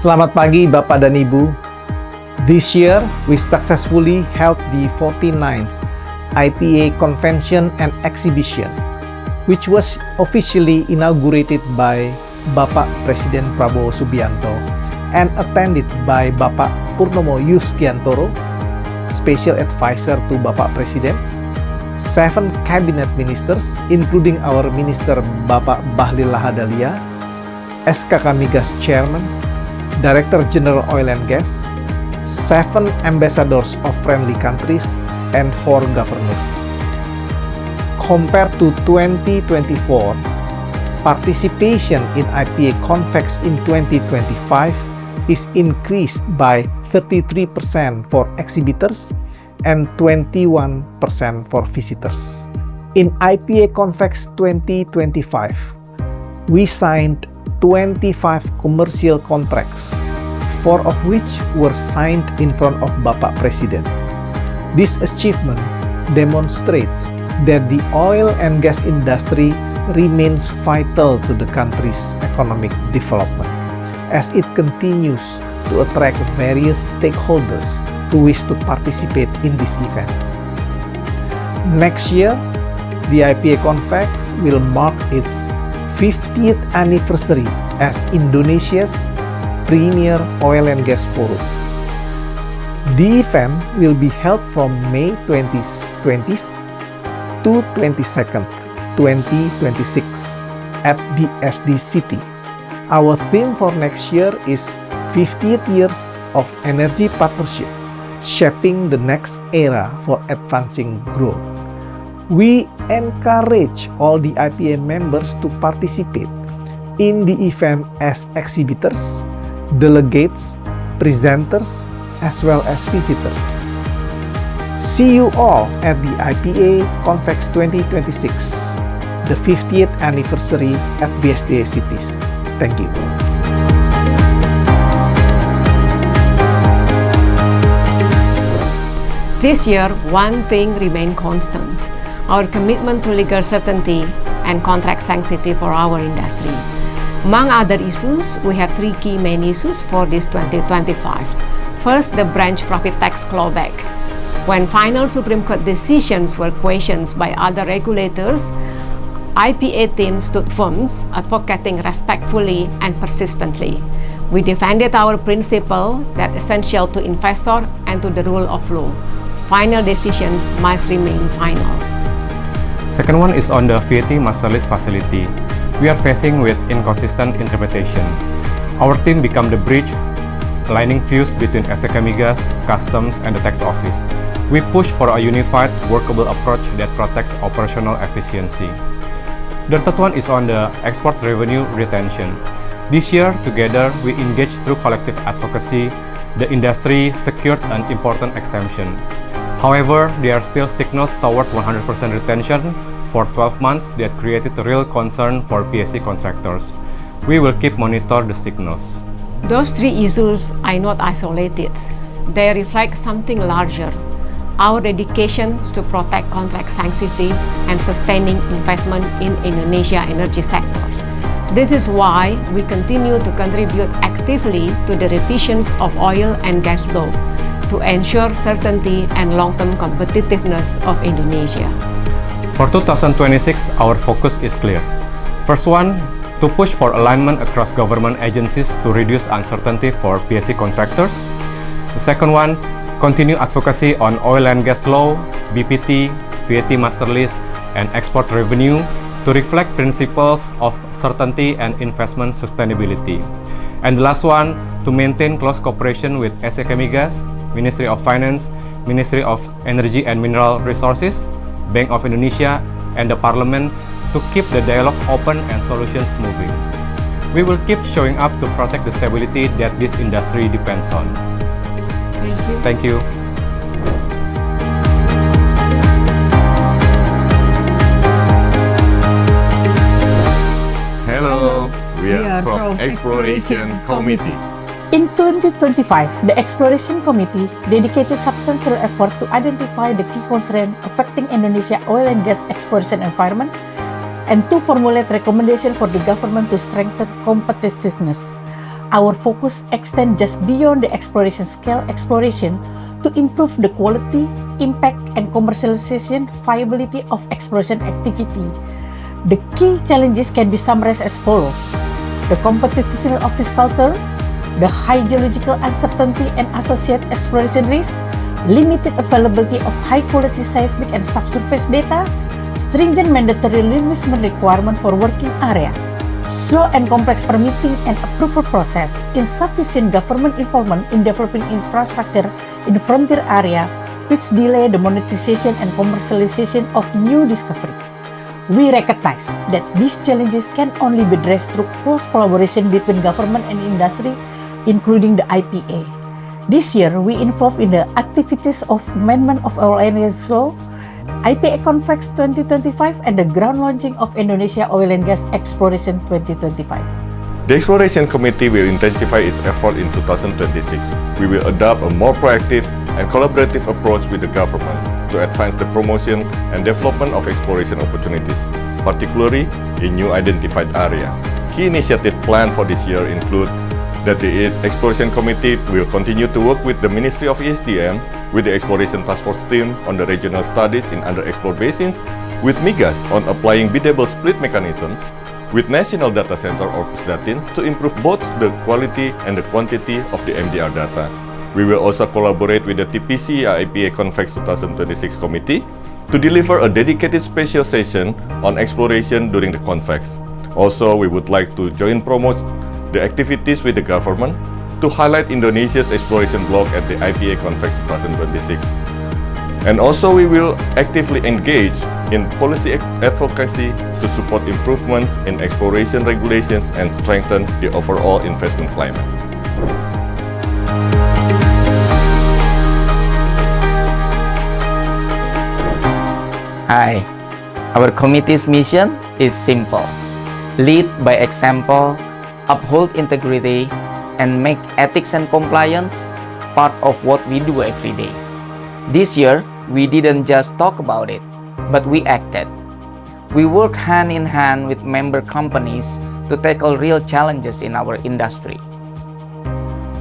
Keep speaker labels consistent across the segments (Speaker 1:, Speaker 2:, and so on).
Speaker 1: Selamat pagi Bapak dan Ibu. This year, we successfully held the 49th IPA Convention and Exhibition, which was officially inaugurated by Bapak Presiden Prabowo Subianto and attended by Bapak Purnomo Yuskiantoro, Special Advisor to Bapak Presiden, 7 Cabinet Ministers, including our Minister Bapak Bahlil Lahadalia, SKK Migas Chairman, Director General Oil and Gas, 7 ambassadors of friendly countries, and 4 governors. Compared to 2024, participation in IPA Convex in 2025 is increased by 33% for exhibitors and 21% for visitors. In IPA Convex 2025, we signed 25 commercial contracts, 4 of which were signed in front of Bapak Presiden. This achievement demonstrates that the oil and gas industry remains vital to the country's economic development, as it continues to attract various stakeholders who wish to participate in this event. Next year, the IPA Convex will mark its 50th anniversary as Indonesia's premier oil and gas forum. The event will be held from May 20th to 22nd, 2026 at BSD City. Our theme for next year is 50th Years of Energy Partnership, Shaping the Next Era for Advancing Growth. We encourage all the IPA members to participate in the event as exhibitors, delegates, presenters, as well as visitors. See you all at the IPA Convex 2026, the 50th anniversary at BSD Cities. Thank you.
Speaker 2: This year, one thing remained constant: our commitment to legal certainty and contract sanctity for our industry. Among other issues, we have 3 key main issues for this 2025. First, the branch profit tax clawback. When final Supreme Court decisions were questioned by other regulators, IPA team stood firm, advocating respectfully and persistently. We defended our principle that essential to investor and to the rule of law. Final decisions must remain final.
Speaker 3: Second one is on the VAT master list facility. We are facing with inconsistent interpretation. Our team become the bridge, aligning views between SKK Migas, Customs, and the Tax Office. We push for a unified, workable approach that protects operational efficiency. The third one is on the export revenue retention. This year, together, we engaged through collective advocacy. The industry secured an important exemption. However, there are still signals toward 100% retention for 12 months that created real concern for PSC contractors. We will keep monitor the signals.
Speaker 2: Those 3 issues are not isolated. They reflect something larger: our dedication to protect contract sanctity and sustaining investment in Indonesia energy sector. This is why we continue to contribute actively to the revisions of oil and gas law to ensure certainty and long-term competitiveness of Indonesia.
Speaker 3: For 2026, our focus is clear. First one, to push for alignment across government agencies to reduce uncertainty for PSC contractors. The second one, continue advocacy on oil and gas law, BPT, VAT master list, and export revenue to reflect principles of certainty and investment sustainability. And the last one, to maintain close cooperation with SKK Migas, Ministry of Finance, Ministry of Energy and Mineral Resources, Bank of Indonesia, and the Parliament to keep the dialogue open and solutions moving. We will keep showing up to protect the stability that this industry depends on.
Speaker 2: Thank you.
Speaker 3: Thank you.
Speaker 4: Hello, we are from Exploration Committee.
Speaker 5: In 2025, the Exploration Committee dedicated substantial effort to identify the key concerns affecting Indonesia oil and gas exploration environment and to formulate recommendations for the government to strengthen competitiveness. Our focus extends just beyond the exploration scale exploration to improve the quality, impact, and commercialization viability of exploration activity. The key challenges can be summarized as follows: the competitiveness of fiscal term, the high geological uncertainty and associated exploration risk, limited availability of high-quality seismic and subsurface data, stringent mandatory reinvestment requirement for working area, slow and complex permitting and approval process, insufficient government involvement in developing infrastructure in frontier area, which delay the monetization and commercialization of new discovery. We recognize that these challenges can only be addressed through close collaboration between government and industry, including the IPA. This year, we involved in the activities of amendment of oil and gas law, IPA Convex 2025, and the ground launching of Indonesia Oil and Gas Exploration 2025.
Speaker 4: The Exploration Committee will intensify its effort in 2026. We will adopt a more proactive and collaborative approach with the government to advance the promotion and development of exploration opportunities, particularly in new identified areas. Key initiatives planned for this year include that the Exploration Committee will continue to work with the Ministry of ESDM, with the Exploration Task Force team on the regional studies in underexplored basins, with MIGAS on applying biddable split mechanisms, with National Data Center or Pusdatin to improve both the quality and the quantity of the MDR data. We will also collaborate with the TPC IPA Convex 2026 Committee to deliver a dedicated special session on exploration during the Convex. Also, we would like to join promote the activities with the government to highlight Indonesia's exploration block at the IPA Convex 2026. And also we will actively engage in policy advocacy to support improvements in exploration regulations and strengthen the overall investment climate.
Speaker 6: Hi, our committee's mission is simple: lead by example, uphold integrity, and make ethics and compliance part of what we do every day. This year, we didn't just talk about it, but we acted. We work hand in hand with member companies to tackle real challenges in our industry.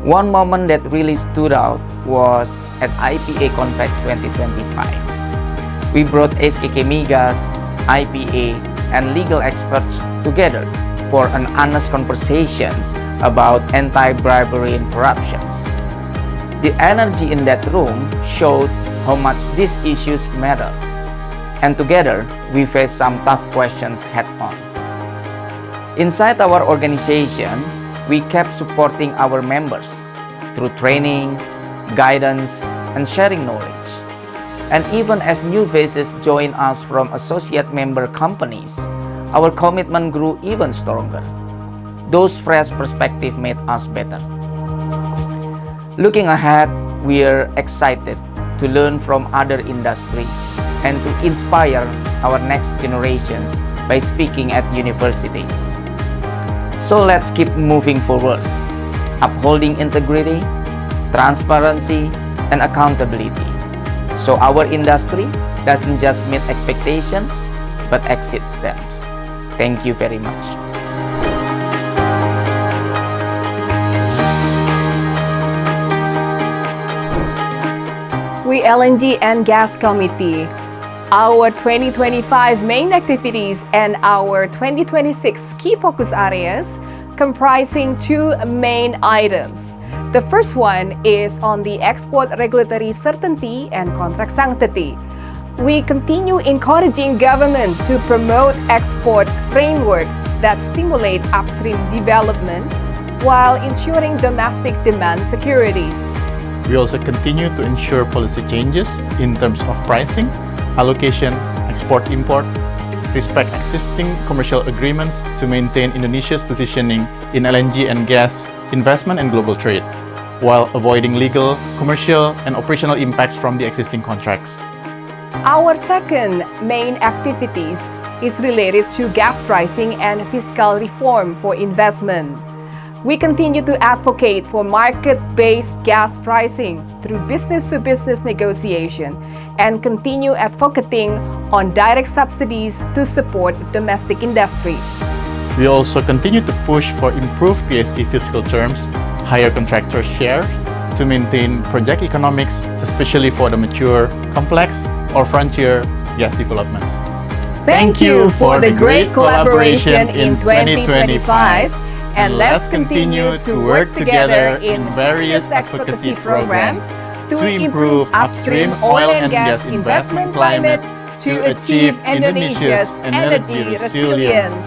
Speaker 6: One moment that really stood out was at IPA Convex 2025. We brought SKK Migas, IPA, and legal experts together for an honest conversations about anti-bribery and corruptions. The energy in that room showed how much these issues matter, and together we faced some tough questions head-on. Inside our organization, we kept supporting our members through training, guidance, and sharing knowledge. And even as new faces join us from associate member companies, our commitment grew even stronger. Those fresh perspectives made us better. Looking ahead, we are excited to learn from other industry and to inspire our next generations by speaking at universities. So let's keep moving forward, upholding integrity, transparency, and accountability, so our industry doesn't just meet expectations, but exceeds them. Thank you very much.
Speaker 7: We LNG and Gas Committee, our 2025 main activities and our 2026 key focus areas comprising two main items. The first one is on the export regulatory certainty and contract sanctity. We continue encouraging government to promote export framework that stimulate upstream development while ensuring domestic demand security.
Speaker 8: We also continue to ensure policy changes in terms of pricing, allocation, export-import, respect existing commercial agreements to maintain Indonesia's positioning in LNG and gas investment and global trade, while avoiding legal, commercial, and operational impacts from the existing contracts.
Speaker 7: Our second main activities is related to gas pricing and fiscal reform for investment. We continue to advocate for market-based gas pricing through business-to-business negotiation and continue advocating on direct subsidies to support domestic industries.
Speaker 8: We also continue to push for improved PSC fiscal terms, higher contractor share to maintain project economics, especially for the mature, complex, or frontier gas developments.
Speaker 7: Thank you for the great collaboration in 2025, and let's continue to work together in various advocacy programs to improve upstream oil and gas investment climate to achieve Indonesia's energy resilience.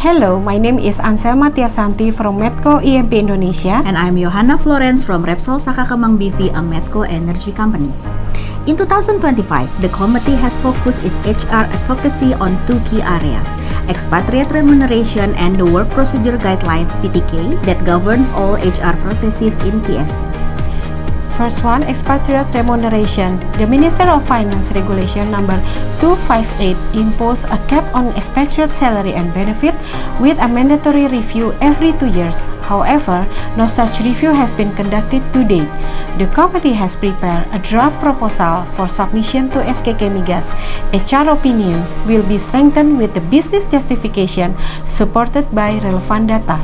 Speaker 9: Hello, my name is Anselma Tiasanti from Medco EMP Indonesia.
Speaker 10: And I'm Johanna Florence from Repsol Sakakemang BV, a Medco energy company. In 2025, the committee has focused its HR advocacy on two key areas: expatriate remuneration and the work procedure guidelines (PTK) that governs all HR processes in PSCs.
Speaker 9: First one, expatriate remuneration. The Minister of Finance Regulation number 258 imposed a cap on expatriate salary and benefit with a mandatory review every 2 years. However, no such review has been conducted to date. The committee has prepared a draft proposal for submission to SKK Migas. HR opinion will be strengthened with the business justification supported by relevant data.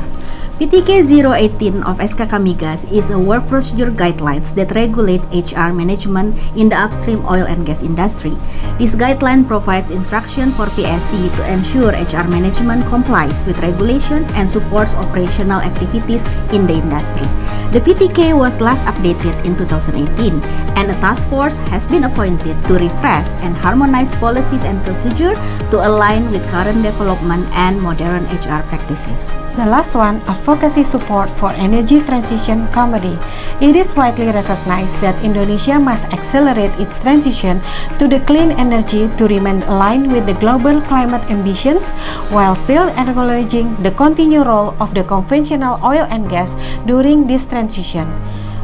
Speaker 10: PTK 018 of SKK Migas is a work procedure guidelines that regulate HR management in the upstream oil and gas industry. This guideline provides instruction for PSC to ensure HR management complies with regulations and supports operational activities in the industry. The PTK was last updated in 2018, and a task force has been appointed to refresh and harmonize policies and procedure to align with current development and modern HR practices.
Speaker 9: The last one, advocacy support for energy transition committee. It is widely recognized that Indonesia must accelerate its transition to the clean energy to remain aligned with the global climate ambitions, while still acknowledging the continued role of the conventional oil and gas during this transition.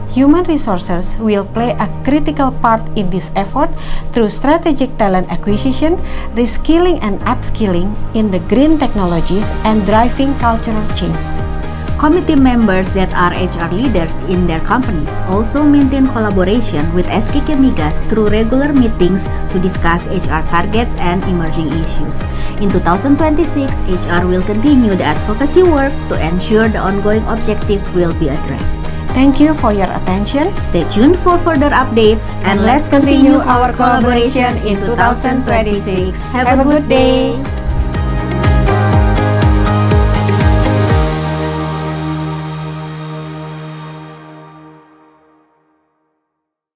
Speaker 9: Human resources will play a critical part in this effort through strategic talent acquisition, reskilling and upskilling in the green technologies, and driving cultural change.
Speaker 10: Committee members that are HR leaders in their companies also maintain collaboration with SKK Migas through regular meetings to discuss HR targets and emerging issues. In 2026, HR will continue the advocacy work to ensure the ongoing objective will be addressed.
Speaker 9: Thank you for your attention.
Speaker 10: Stay tuned for further updates and let's continue our collaboration in 2026. Have a good day!